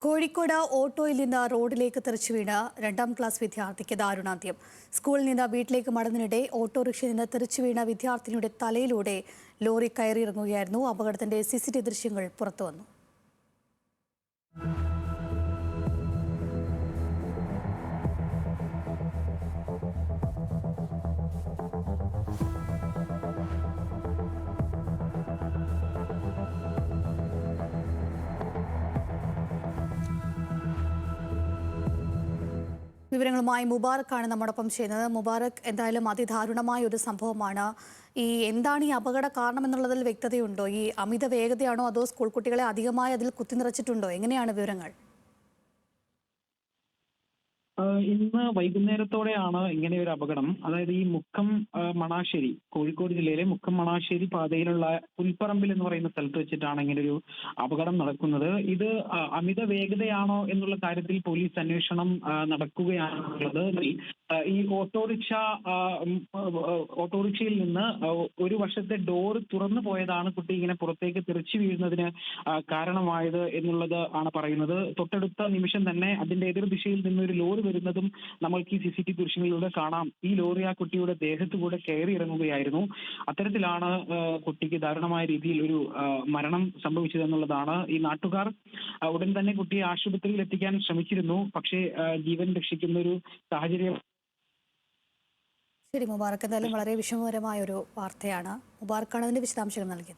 കോഴിക്കോട് ഓട്ടോയിൽ നിന്ന് റോഡിലേക്ക് തെറിച്ചു വീണ 2ാം ക്ലാസ് വിദ്യാർത്ഥിക്ക് ദാരുണാന്ത്യം. സ്കൂളിൽ നിന്ന് വീട്ടിലേക്ക് മടങ്ങുന്നതിനിടെ ഓട്ടോറിക്ഷയിൽ നിന്ന് തെറിച്ചു വീണ വിദ്യാർത്ഥിനിയുടെ തലയിലൂടെ ലോറി കയറിയിറങ്ങുകയായിരുന്നു. അപകടത്തിന്റെ CCTV ദൃശ്യങ്ങൾ പുറത്തുവന്നു. വിവരങ്ങളുമായി മുബാറക്കാണ് നമ്മോടൊപ്പം ചെയ്യുന്നത്. മുബാറക്, എന്തായാലും അതിദാരുണമായ ഒരു സംഭവമാണ്. എന്താണ് ഈ അപകട കാരണം എന്നുള്ളതിൽ വ്യക്തതയുണ്ടോ? ഈ അമിത വേഗതയാണോ അതോ സ്കൂൾ കുട്ടികളെ അധികമായി അതിൽ കുത്തിനിറച്ചിട്ടുണ്ടോ? എങ്ങനെയാണ് വിവരങ്ങൾ? ഇന്ന് വൈകുന്നേരത്തോടെയാണ് ഇങ്ങനെ ഒരു അപകടം. അതായത് ഈ മുക്കം മണാശ്ശേരി, കോഴിക്കോട് ജില്ലയിലെ മുക്കം മണാശ്ശേരി പാതയിലുള്ള പുൽപ്പറമ്പിൽ എന്ന് പറയുന്ന സ്ഥലത്ത് വെച്ചിട്ടാണ് ഇങ്ങനെ ഒരു അപകടം നടക്കുന്നത്. ഇത് അമിത വേഗതയാണോ എന്നുള്ള കാര്യത്തിൽ പോലീസ് അന്വേഷണം നടക്കുകയാണുള്ളത്. ഈ ഓട്ടോറിക്ഷയിൽ നിന്ന് ഒരു വശത്തെ ഡോർ തുറന്നു പോയതാണ് കുട്ടി ഇങ്ങനെ പുറത്തേക്ക് തെറിച്ചു വീഴുന്നതിന് കാരണമായത് എന്നുള്ളത് ആണ് പറയുന്നത്. തൊട്ടടുത്ത നിമിഷം തന്നെ അതിന്റെ എതിർദിശയിൽ നിന്നൊരു ലോറി വരുന്നതും നമ്മൾക്ക് ഈ CCTV ദൃശ്യങ്ങളിലൂടെ കാണാം. ഈ ലോറി ആ കുട്ടിയുടെ ദേഹത്ത് കൂടെ കയറി ഇറങ്ങുകയായിരുന്നു. അത്തരത്തിലാണ് കുട്ടിക്ക് ദാരുണമായ രീതിയിൽ ഒരു മരണം സംഭവിച്ചതെന്നുള്ളതാണ്. ഈ നാട്ടുകാർ ഉടൻ തന്നെ കുട്ടിയെ ആശുപത്രിയിൽ എത്തിക്കാൻ ശ്രമിച്ചിരുന്നു. പക്ഷേ ജീവൻ രക്ഷിക്കുന്ന ഒരു സാഹചര്യം. ശരി മുബാറക്, എന്തായാലും വളരെ വിഷമകരമായ ഒരു വാർത്തയാണ്. മുബാറക്കാണ് അതിന്റെ വിശദാംശങ്ങൾ നൽകിയത്.